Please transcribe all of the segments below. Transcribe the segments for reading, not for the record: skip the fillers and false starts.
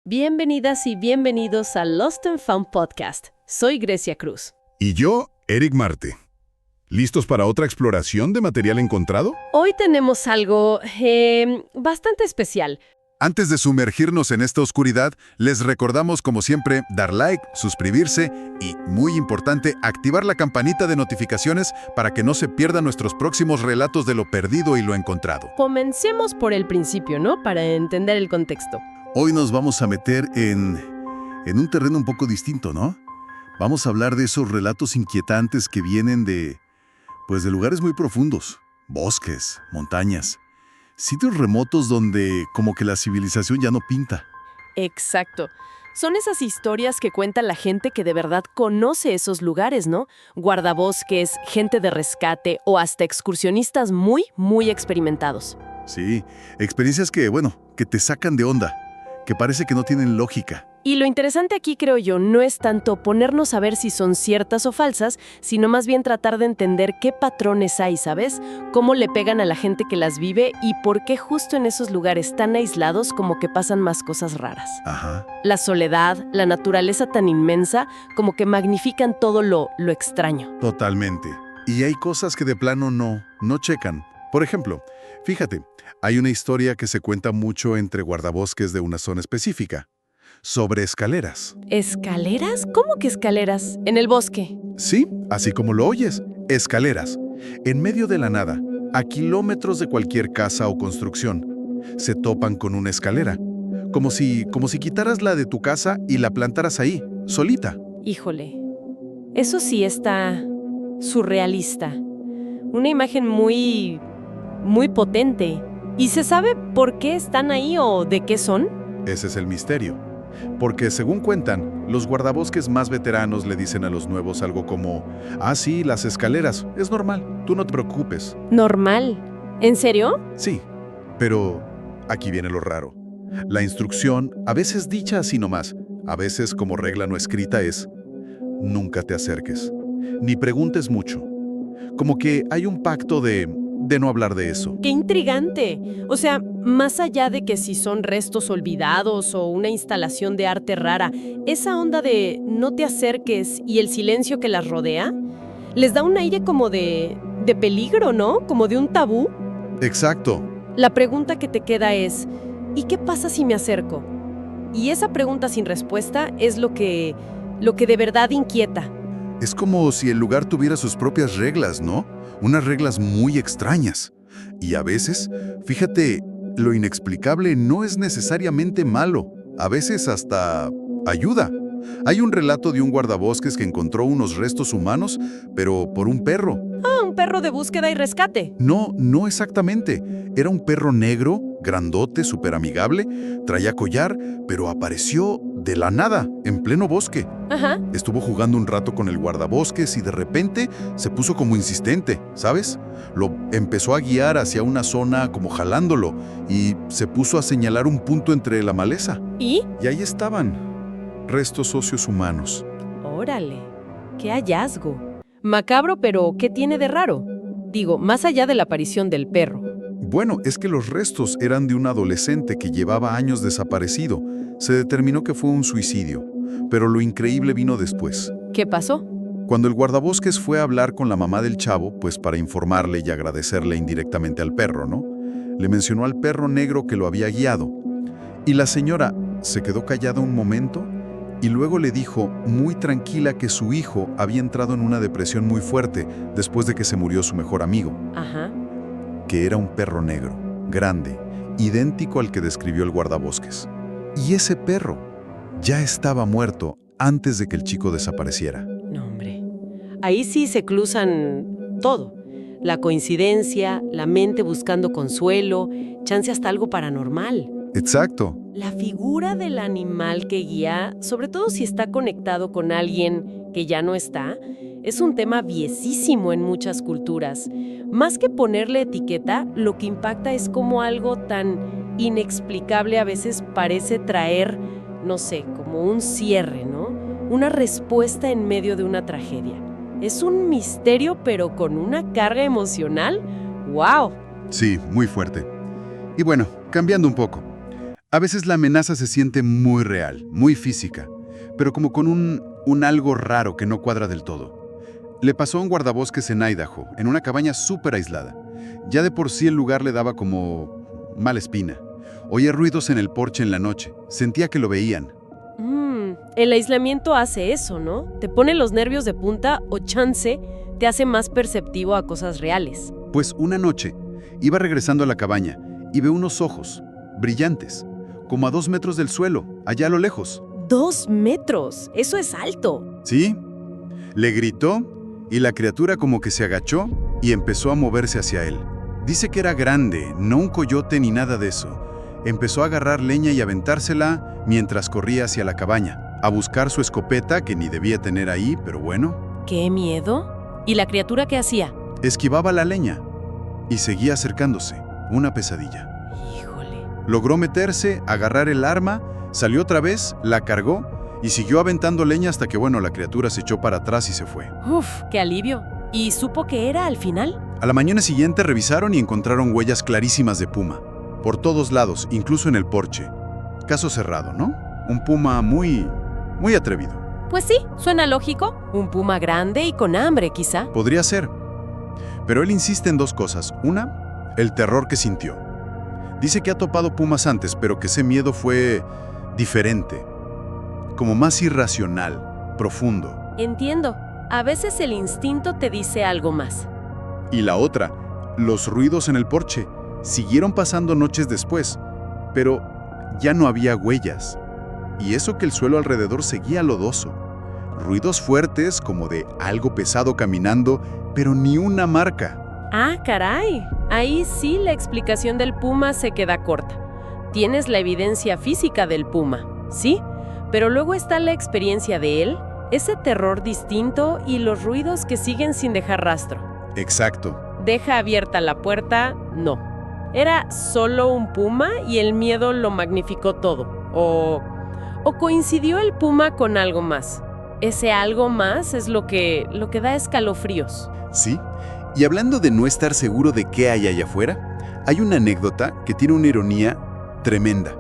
Bienvenidas y bienvenidos a Lost and Found Podcast. Soy Grecia Cruz. Y yo, Eric Marte. ¿Listos para otra exploración de material encontrado? Hoy tenemos algo bastante especial. Antes de sumergirnos en esta oscuridad, les recordamos, como siempre, dar like, suscribirse y, muy importante, activar la campanita de notificaciones para que no se pierdan nuestros próximos relatos de lo perdido y lo encontrado. Comencemos por el principio, ¿no? Para entender el contexto. Hoy nos vamos a meter en un terreno un poco distinto, ¿no? Vamos a hablar de esos relatos inquietantes que vienen de lugares muy profundos, bosques, montañas, sitios remotos donde como que la civilización ya no pinta. Exacto. Son esas historias que cuenta la gente que de verdad conoce esos lugares, ¿no? Guardabosques, gente de rescate o hasta excursionistas muy, muy experimentados. Sí, experiencias que te sacan de onda, que parece que no tienen lógica. Y lo interesante aquí, creo yo, no es tanto ponernos a ver si son ciertas o falsas, sino más bien tratar de entender qué patrones hay, ¿sabes? Cómo le pegan a la gente que las vive y por qué justo en esos lugares tan aislados como que pasan más cosas raras. Ajá. La soledad, la naturaleza tan inmensa, como que magnifican todo lo extraño. Totalmente. Y hay cosas que de plano no checan. Por ejemplo, fíjate, hay una historia que se cuenta mucho entre guardabosques de una zona específica. Sobre escaleras. ¿Escaleras? ¿Cómo que escaleras? ¿En el bosque? Sí, así como lo oyes, escaleras. En medio de la nada, a kilómetros de cualquier casa o construcción, se topan con una escalera. Como si quitaras la de tu casa y la plantaras ahí, solita. Híjole, eso sí está surrealista. Una imagen muy potente. ¿Y se sabe por qué están ahí o de qué son? Ese es el misterio. Porque, según cuentan, los guardabosques más veteranos le dicen a los nuevos algo como: ah, sí, las escaleras, es normal, tú no te preocupes. ¿Normal? ¿En serio? Sí, pero aquí viene lo raro. La instrucción, a veces dicha así nomás, a veces como regla no escrita, es: nunca te acerques, ni preguntes mucho. Como que hay un pacto de no hablar de eso. ¡Qué intrigante! O sea, más allá de que si son restos olvidados o una instalación de arte rara, esa onda de no te acerques y el silencio que las rodea, les da un aire como de peligro, ¿no? Como de un tabú. Exacto. La pregunta que te queda es, ¿y qué pasa si me acerco? Y esa pregunta sin respuesta es lo que de verdad inquieta. Es como si el lugar tuviera sus propias reglas, ¿no? Unas reglas muy extrañas. Y a veces, fíjate, lo inexplicable no es necesariamente malo. A veces hasta ayuda. Hay un relato de un guardabosques que encontró unos restos humanos, pero por un perro. Ah, un perro de búsqueda y rescate. No exactamente. Era un perro negro, grandote, súper amigable, traía collar, pero apareció de la nada, en pleno bosque. Ajá. Estuvo jugando un rato con el guardabosques y de repente se puso como insistente, ¿sabes? Lo empezó a guiar hacia una zona como jalándolo y se puso a señalar un punto entre la maleza. ¿Y? Y ahí estaban, restos óseos humanos. Órale, qué hallazgo. Macabro, pero ¿qué tiene de raro? Digo, más allá de la aparición del perro. Bueno, es que los restos eran de un adolescente que llevaba años desaparecido. Se determinó que fue un suicidio, pero lo increíble vino después. ¿Qué pasó? Cuando el guardabosques fue a hablar con la mamá del chavo, pues para informarle y agradecerle indirectamente al perro, ¿no? Le mencionó al perro negro que lo había guiado. Y la señora se quedó callada un momento y luego le dijo, muy tranquila, que su hijo había entrado en una depresión muy fuerte después de que se murió su mejor amigo. Ajá. Que era un perro negro, grande, idéntico al que describió el guardabosques. Y ese perro ya estaba muerto antes de que el chico desapareciera. No, hombre. Ahí sí se cruzan todo. La coincidencia, la mente buscando consuelo, chance hasta algo paranormal. Exacto. La figura del animal que guía, sobre todo si está conectado con alguien que ya no está, es un tema viesísimo en muchas culturas. Más que ponerle etiqueta, lo que impacta es cómo algo tan inexplicable a veces parece traer, no sé, como un cierre, ¿no? Una respuesta en medio de una tragedia. Es un misterio, pero con una carga emocional. ¡Wow! Sí, muy fuerte. Y bueno, cambiando un poco. A veces la amenaza se siente muy real, muy física, pero como con un algo raro que no cuadra del todo. Le pasó a un guardabosques en Idaho, en una cabaña súper aislada. Ya de por sí el lugar le daba como mala espina. Oía ruidos en el porche en la noche, sentía que lo veían. El aislamiento hace eso, ¿no? Te pone los nervios de punta o chance te hace más perceptivo a cosas reales. Pues una noche, iba regresando a la cabaña y ve unos ojos, brillantes, como a 2 metros del suelo, allá a lo lejos. 2 metros, eso es alto. ¿Sí? Le gritó y la criatura como que se agachó y empezó a moverse hacia él. Dice que era grande, no un coyote ni nada de eso. Empezó a agarrar leña y aventársela mientras corría hacia la cabaña, a buscar su escopeta que ni debía tener ahí, pero bueno. ¡Qué miedo! ¿Y la criatura qué hacía? Esquivaba la leña y seguía acercándose, una pesadilla. Híjole. Logró meterse, agarrar el arma, salió otra vez, la cargó y siguió aventando leña hasta que, la criatura se echó para atrás y se fue. ¡Uf! ¡Qué alivio! ¿Y supo qué era al final? A la mañana siguiente revisaron y encontraron huellas clarísimas de puma. Por todos lados, incluso en el porche. Caso cerrado, ¿no? Un puma muy atrevido. Pues sí, suena lógico. Un puma grande y con hambre, quizá. Podría ser. Pero él insiste en 2 cosas. Una, el terror que sintió. Dice que ha topado pumas antes, pero que ese miedo fue diferente. Como más irracional, profundo. Entiendo. A veces el instinto te dice algo más. Y la otra, los ruidos en el porche. Siguieron pasando noches después, pero ya no había huellas. Y eso que el suelo alrededor seguía lodoso. Ruidos fuertes como de algo pesado caminando, pero ni una marca. ¡Ah, caray! Ahí sí la explicación del puma se queda corta. Tienes la evidencia física del puma, ¿sí? Pero luego está la experiencia de él, ese terror distinto y los ruidos que siguen sin dejar rastro. Exacto. ¿Deja abierta la puerta? No. ¿Era solo un puma y el miedo lo magnificó todo? ¿O coincidió el puma con algo más? Ese algo más es lo que da escalofríos. Sí. Y hablando de no estar seguro de qué hay allá afuera, hay una anécdota que tiene una ironía tremenda.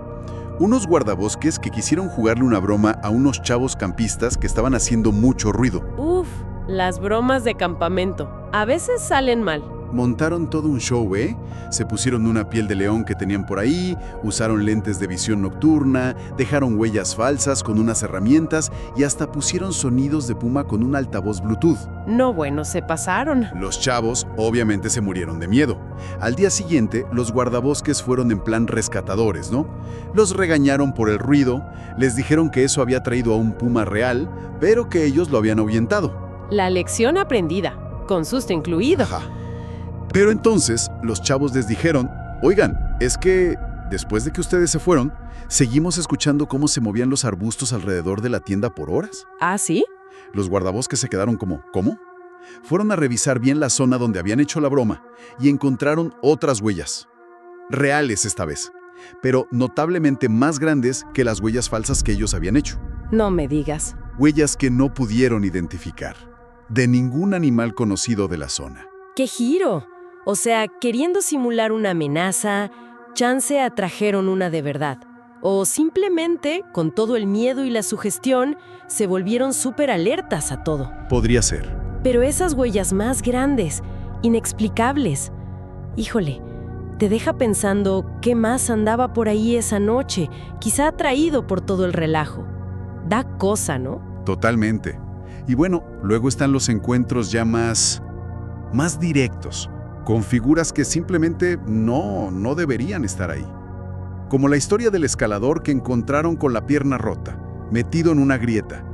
Unos guardabosques que quisieron jugarle una broma a unos chavos campistas que estaban haciendo mucho ruido. Uf, las bromas de campamento. A veces salen mal. Montaron todo un show, ¿eh? Se pusieron una piel de león que tenían por ahí, usaron lentes de visión nocturna, dejaron huellas falsas con unas herramientas y hasta pusieron sonidos de puma con un altavoz Bluetooth. No, bueno, se pasaron. Los chavos obviamente se murieron de miedo. Al día siguiente, los guardabosques fueron en plan rescatadores, ¿no? Los regañaron por el ruido, les dijeron que eso había traído a un puma real, pero que ellos lo habían ahuyentado. La lección aprendida, con susto incluido. Ajá. Pero entonces los chavos les dijeron, oigan, es que después de que ustedes se fueron, seguimos escuchando cómo se movían los arbustos alrededor de la tienda por horas. ¿Ah, sí? Los guardabosques se quedaron como, ¿cómo? Fueron a revisar bien la zona donde habían hecho la broma y encontraron otras huellas. Reales esta vez, pero notablemente más grandes que las huellas falsas que ellos habían hecho. No me digas. Huellas que no pudieron identificar, de ningún animal conocido de la zona. ¡Qué giro! O sea, queriendo simular una amenaza, chance atrajeron una de verdad. O simplemente, con todo el miedo y la sugestión, se volvieron súper alertas a todo. Podría ser. Pero esas huellas más grandes, inexplicables, híjole, te deja pensando qué más andaba por ahí esa noche, quizá atraído por todo el relajo. Da cosa, ¿no? Totalmente. Y bueno, luego están los encuentros ya más directos, con figuras que simplemente no deberían estar ahí. Como la historia del escalador que encontraron con la pierna rota, metido en una grieta.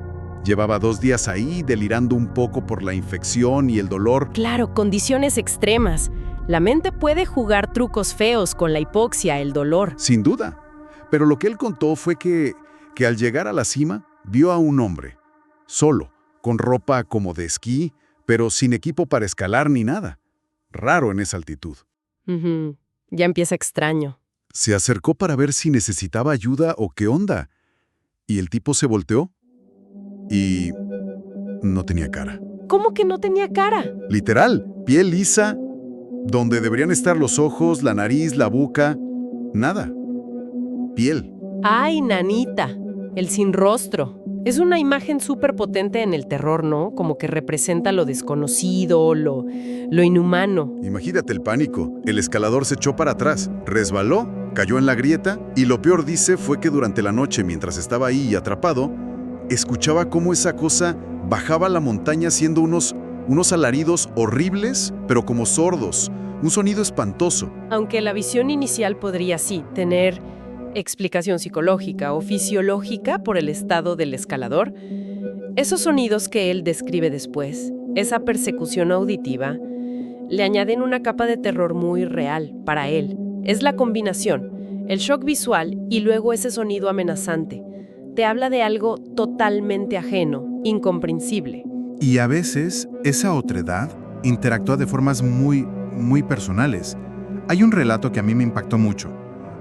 Llevaba 2 días ahí, delirando un poco por la infección y el dolor. Claro, condiciones extremas. La mente puede jugar trucos feos con la hipoxia, el dolor. Sin duda. Pero lo que él contó fue que al llegar a la cima, vio a un hombre, solo, con ropa como de esquí, pero sin equipo para escalar ni nada. Raro en esa altitud. Ya empieza extraño. Se acercó para ver si necesitaba ayuda o qué onda. Y el tipo se volteó y no tenía cara. ¿Cómo que no tenía cara? Literal, piel lisa, donde deberían estar los ojos, la nariz, la boca, nada. piel. ¡Ay, nanita! El sin rostro. Es una imagen súper potente en el terror, ¿no? Como que representa lo desconocido, lo inhumano. Imagínate el pánico. El escalador se echó para atrás, resbaló, cayó en la grieta y lo peor, dice, fue que durante la noche, mientras estaba ahí atrapado, escuchaba cómo esa cosa bajaba la montaña haciendo unos alaridos horribles, pero como sordos. Un sonido espantoso. Aunque la visión inicial podría sí tener explicación psicológica o fisiológica por el estado del escalador, esos sonidos que él describe después, esa persecución auditiva, le añaden una capa de terror muy real para él. Es la combinación, el shock visual y luego ese sonido amenazante. Te habla de algo totalmente ajeno, incomprensible. Y a veces esa otredad interactúa de formas muy personales. Hay un relato que a mí me impactó mucho.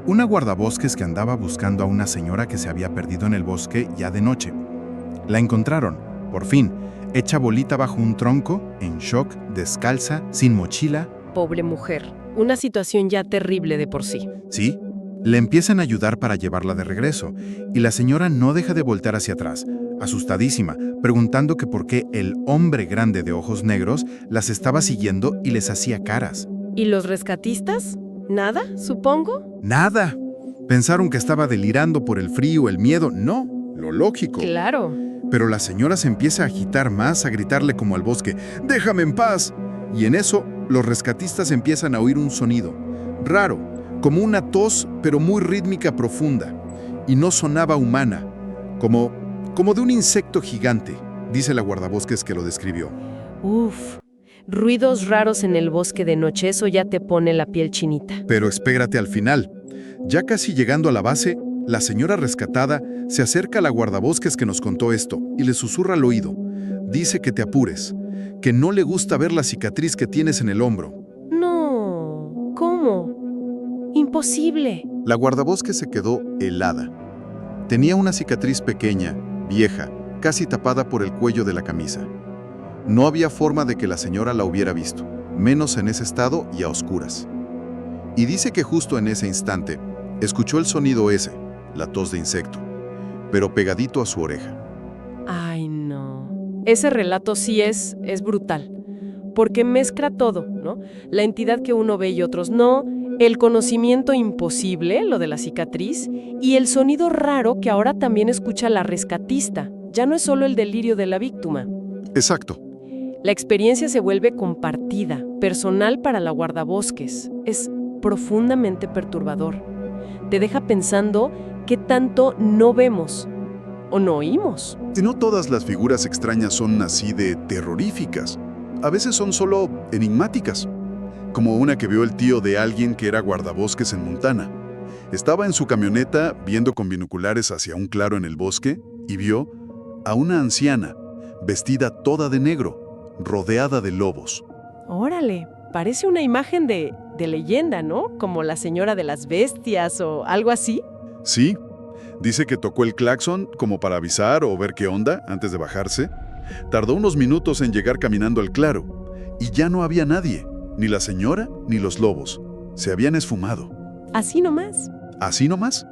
Una guardabosques que andaba buscando a una señora que se había perdido en el bosque ya de noche. La encontraron, por fin, hecha bolita bajo un tronco, en shock, descalza, sin mochila. Pobre mujer, una situación ya terrible de por sí. Sí, le empiezan a ayudar para llevarla de regreso, y la señora no deja de voltear hacia atrás, asustadísima, preguntando que por qué el hombre grande de ojos negros las estaba siguiendo y les hacía caras. ¿Y los rescatistas? ¿Nada, supongo? Nada. Pensaron que estaba delirando por el frío, el miedo. No, lo lógico. Claro. Pero la señora se empieza a agitar más, a gritarle como al bosque, ¡déjame en paz! Y en eso, los rescatistas empiezan a oír un sonido raro, como una tos, pero muy rítmica profunda. Y no sonaba humana, como de un insecto gigante, dice la guardabosques que lo describió. Uf, ruidos raros en el bosque de noche, eso ya te pone la piel chinita. Pero espérate al final. Ya casi llegando a la base, la señora rescatada se acerca a la guardabosques que nos contó esto y le susurra al oído. Dice que te apures, que no le gusta ver la cicatriz que tienes en el hombro. No, ¿cómo? Imposible. La guardabosques se quedó helada. Tenía una cicatriz pequeña, vieja, casi tapada por el cuello de la camisa. No había forma de que la señora la hubiera visto, menos en ese estado y a oscuras. Y dice que justo en ese instante escuchó el sonido ese, la tos de insecto, pero pegadito a su oreja. Ay, no. Ese relato sí es brutal, porque mezcla todo, ¿no? La entidad que uno ve y otros no, el conocimiento imposible, lo de la cicatriz, y el sonido raro que ahora también escucha la rescatista. Ya no es solo el delirio de la víctima. Exacto. La experiencia se vuelve compartida, personal para la guardabosques. Es profundamente perturbador. Te deja pensando qué tanto no vemos o no oímos. Y no todas las figuras extrañas son así de terroríficas. A veces son solo enigmáticas. Como una que vio el tío de alguien que era guardabosques en Montana. Estaba en su camioneta viendo con binoculares hacia un claro en el bosque y vio a una anciana, vestida toda de negro, rodeada de lobos. Órale, parece una imagen de leyenda, ¿no? Como la señora de las bestias o algo así. Sí, dice que tocó el claxon como para avisar o ver qué onda antes de bajarse. Tardó unos minutos en llegar caminando al claro y ya no había nadie, ni la señora ni los lobos. Se habían esfumado. Así nomás. Así nomás.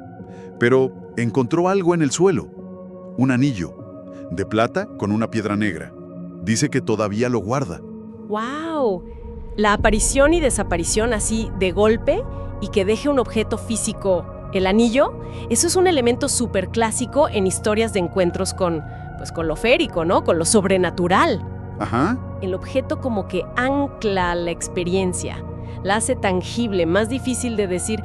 Pero encontró algo en el suelo, un anillo, de plata con una piedra negra. Dice que todavía lo guarda. ¡Wow! La aparición y desaparición así de golpe y que deje un objeto físico, el anillo, eso es un elemento súper clásico en historias de encuentros con lo férico, ¿no? Con lo sobrenatural. Ajá. El objeto como que ancla la experiencia, la hace tangible, más difícil de decir,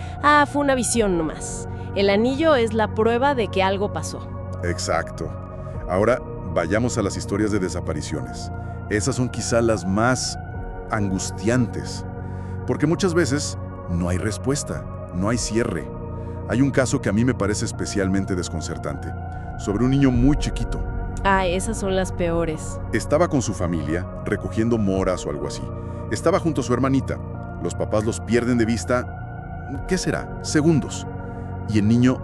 fue una visión nomás. El anillo es la prueba de que algo pasó. Exacto. Ahora vayamos a las historias de desapariciones. Esas son quizá las más angustiantes, porque muchas veces no hay respuesta, no hay cierre. Hay un caso que a mí me parece especialmente desconcertante, sobre un niño muy chiquito. Esas son las peores. Estaba con su familia, recogiendo moras o algo así. Estaba junto a su hermanita. Los papás los pierden de vista, ¿qué será? Segundos. Y el niño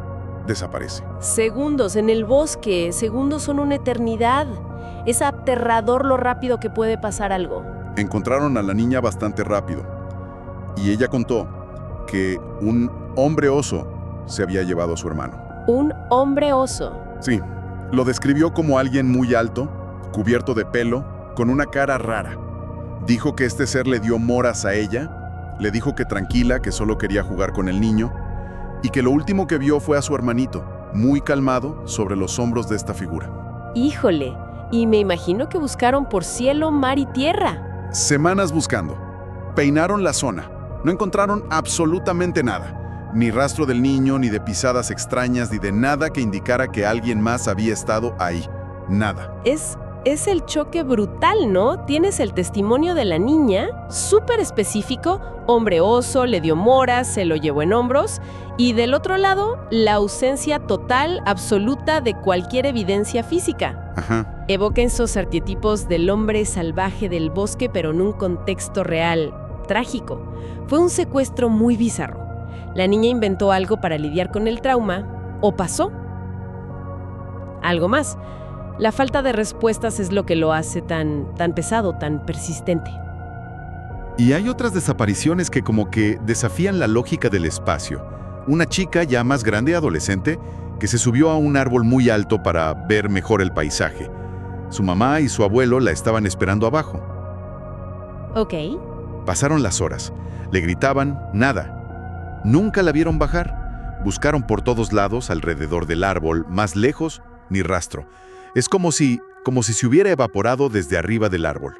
desaparece. Segundos en el bosque, segundos son una eternidad. Es aterrador lo rápido que puede pasar algo. Encontraron a la niña bastante rápido. Y ella contó que un hombre oso se había llevado a su hermano. Un hombre oso. Sí, lo describió como alguien muy alto, cubierto de pelo, con una cara rara. Dijo que este ser le dio moras a ella, le dijo que tranquila, que solo quería jugar con el niño, y que lo último que vio fue a su hermanito, muy calmado, sobre los hombros de esta figura. Híjole, y me imagino que buscaron por cielo, mar y tierra. Semanas buscando. Peinaron la zona. No encontraron absolutamente nada. Ni rastro del niño, ni de pisadas extrañas, ni de nada que indicara que alguien más había estado ahí. Nada. Es el choque brutal, ¿no? Tienes el testimonio de la niña, súper específico, hombre oso, le dio moras, se lo llevó en hombros, y del otro lado, la ausencia total, absoluta de cualquier evidencia física. Ajá. Evoca esos arquetipos del hombre salvaje del bosque, pero en un contexto real, trágico. Fue un secuestro muy bizarro. La niña inventó algo para lidiar con el trauma, o pasó. Algo más. La falta de respuestas es lo que lo hace tan pesado, tan persistente. Y hay otras desapariciones que como que desafían la lógica del espacio. Una chica ya más grande, adolescente, que se subió a un árbol muy alto para ver mejor el paisaje. Su mamá y su abuelo la estaban esperando abajo. Ok. Pasaron las horas. Le gritaban, nada. Nunca la vieron bajar. Buscaron por todos lados alrededor del árbol, más lejos, ni rastro. Es como si se hubiera evaporado desde arriba del árbol.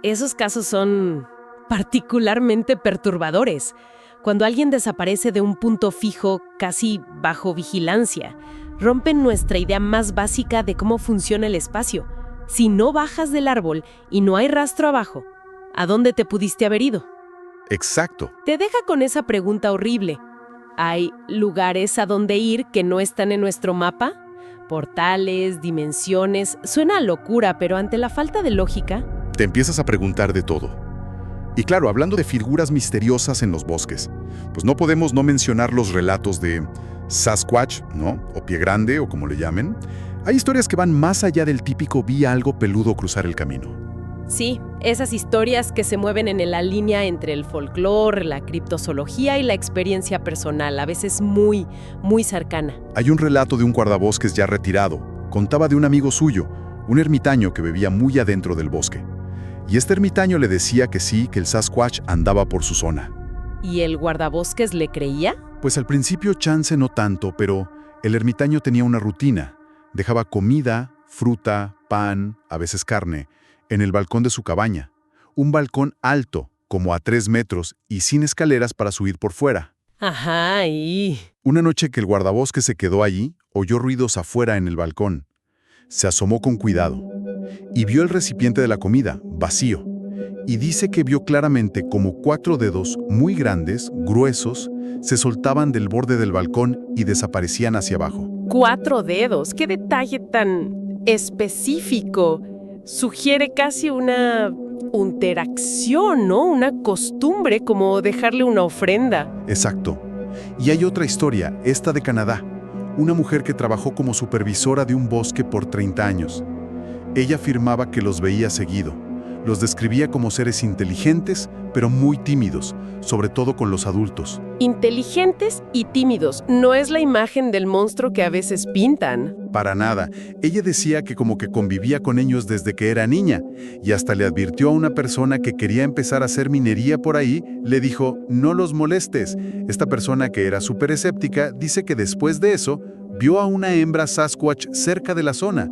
Esos casos son particularmente perturbadores. Cuando alguien desaparece de un punto fijo, casi bajo vigilancia, rompen nuestra idea más básica de cómo funciona el espacio. Si no bajas del árbol y no hay rastro abajo, ¿a dónde te pudiste haber ido? Exacto. Te deja con esa pregunta horrible. ¿Hay lugares a donde ir que no están en nuestro mapa? Portales, dimensiones, suena a locura, pero ante la falta de lógica... Te empiezas a preguntar de todo. Y claro, hablando de figuras misteriosas en los bosques, pues no podemos no mencionar los relatos de Sasquatch, ¿no? O Pie Grande, o como le llamen. Hay historias que van más allá del típico vi algo peludo cruzar el camino. Sí, esas historias que se mueven en la línea entre el folclore, la criptozoología y la experiencia personal, a veces muy, muy cercana. Hay un relato de un guardabosques ya retirado. Contaba de un amigo suyo, un ermitaño que vivía muy adentro del bosque. Y este ermitaño le decía que sí, que el Sasquatch andaba por su zona. ¿Y el guardabosques le creía? Pues al principio chance no tanto, pero el ermitaño tenía una rutina. Dejaba comida, fruta, pan, a veces carne, en el balcón de su cabaña. Un balcón alto, como a 3 metros, y sin escaleras para subir por fuera. Ajá, y... Una noche que el guardabosques se quedó allí, oyó ruidos afuera en el balcón. Se asomó con cuidado y vio el recipiente de la comida, vacío. Y dice que vio claramente como 4 dedos muy grandes, gruesos, se soltaban del borde del balcón y desaparecían hacia abajo. 4 dedos, qué detalle tan específico. Sugiere casi una interacción, ¿no? Una costumbre, como dejarle una ofrenda. Exacto. Y hay otra historia, esta de Canadá. Una mujer que trabajó como supervisora de un bosque por 30 años. Ella afirmaba que los veía seguido. Los describía como seres inteligentes, pero muy tímidos, sobre todo con los adultos. Inteligentes y tímidos, no es la imagen del monstruo que a veces pintan. Para nada. Ella decía que como que convivía con ellos desde que era niña, y hasta le advirtió a una persona que quería empezar a hacer minería por ahí, le dijo, no los molestes. Esta persona, que era súper escéptica, dice que después de eso, vio a una hembra Sasquatch cerca de la zona.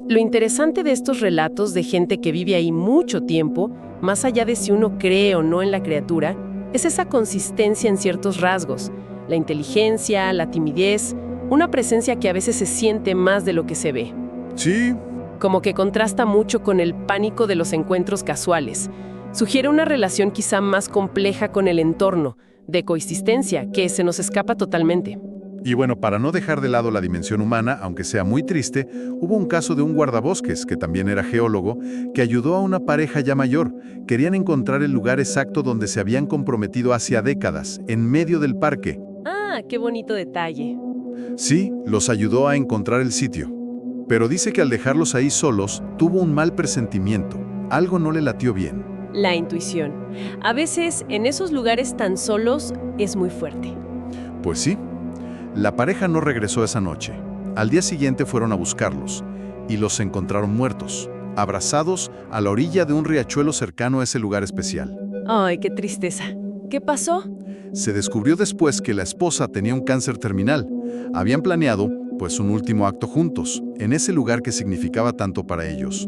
Lo interesante de estos relatos de gente que vive ahí mucho tiempo, más allá de si uno cree o no en la criatura, es esa consistencia en ciertos rasgos, la inteligencia, la timidez, una presencia que a veces se siente más de lo que se ve. Sí. Como que contrasta mucho con el pánico de los encuentros casuales. Sugiere una relación quizá más compleja con el entorno, de coexistencia, que se nos escapa totalmente. Y bueno, para no dejar de lado la dimensión humana, aunque sea muy triste, hubo un caso de un guardabosques, que también era geólogo, que ayudó a una pareja ya mayor. Querían encontrar el lugar exacto donde se habían comprometido hacía décadas, en medio del parque. Ah, qué bonito detalle. Sí, los ayudó a encontrar el sitio. Pero dice que al dejarlos ahí solos, tuvo un mal presentimiento. Algo no le latió bien. La intuición. A veces, en esos lugares tan solos, es muy fuerte. Pues sí, La pareja no regresó esa noche. Al día siguiente fueron a buscarlos y los encontraron muertos, abrazados a la orilla de un riachuelo cercano a ese lugar especial. Ay, qué tristeza. ¿Qué pasó? Se descubrió después que la esposa tenía un cáncer terminal. Habían planeado, pues, un último acto juntos, en ese lugar que significaba tanto para ellos.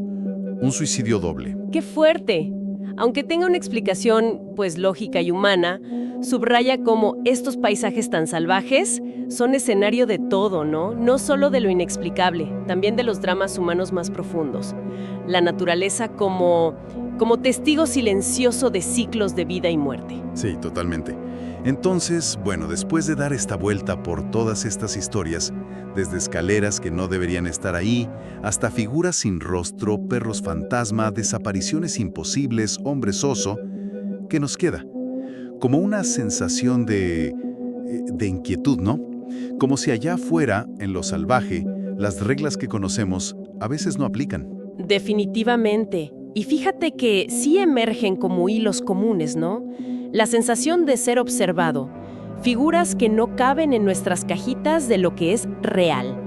Un suicidio doble. ¡Qué fuerte! Aunque tenga una explicación, pues lógica y humana, subraya cómo estos paisajes tan salvajes son escenario de todo, ¿no? No solo de lo inexplicable, también de los dramas humanos más profundos. La naturaleza como testigo silencioso de ciclos de vida y muerte. Sí, totalmente. Entonces, bueno, después de dar esta vuelta por todas estas historias, desde escaleras que no deberían estar ahí, hasta figuras sin rostro, perros fantasma, desapariciones imposibles, hombres oso, ¿qué nos queda? Como una sensación de inquietud, ¿no? Como si allá afuera, en lo salvaje, las reglas que conocemos a veces no aplican. Definitivamente. Y fíjate que sí emergen como hilos comunes, ¿no? La sensación de ser observado, figuras que no caben en nuestras cajitas de lo que es real.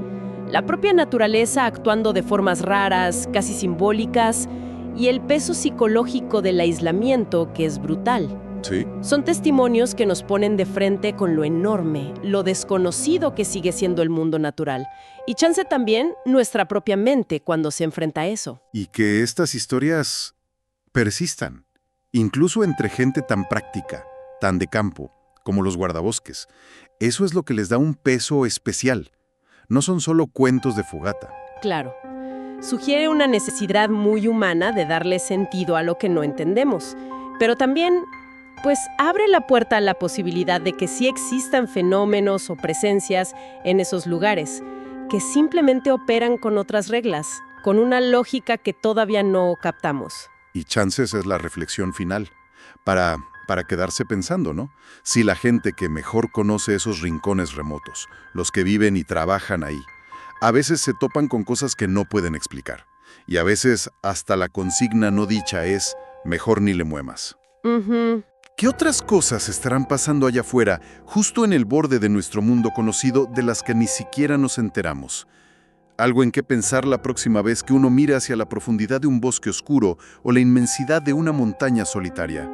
La propia naturaleza actuando de formas raras, casi simbólicas, y el peso psicológico del aislamiento que es brutal. Sí. Son testimonios que nos ponen de frente con lo enorme, lo desconocido que sigue siendo el mundo natural. Y chance también nuestra propia mente cuando se enfrenta a eso. Y que estas historias persistan, incluso entre gente tan práctica, tan de campo, como los guardabosques. Eso es lo que les da un peso especial. No son solo cuentos de fogata. Claro. Sugiere una necesidad muy humana de darle sentido a lo que no entendemos. Pero también, pues, abre la puerta a la posibilidad de que sí existan fenómenos o presencias en esos lugares, que simplemente operan con otras reglas, con una lógica que todavía no captamos. Y chances es la reflexión final, para quedarse pensando, ¿no? Si la gente que mejor conoce esos rincones remotos, los que viven y trabajan ahí, a veces se topan con cosas que no pueden explicar. Y a veces hasta la consigna no dicha es, mejor ni le muevas. ¿Qué otras cosas estarán pasando allá afuera, justo en el borde de nuestro mundo conocido, de las que ni siquiera nos enteramos? Algo en qué pensar la próxima vez que uno mira hacia la profundidad de un bosque oscuro o la inmensidad de una montaña solitaria.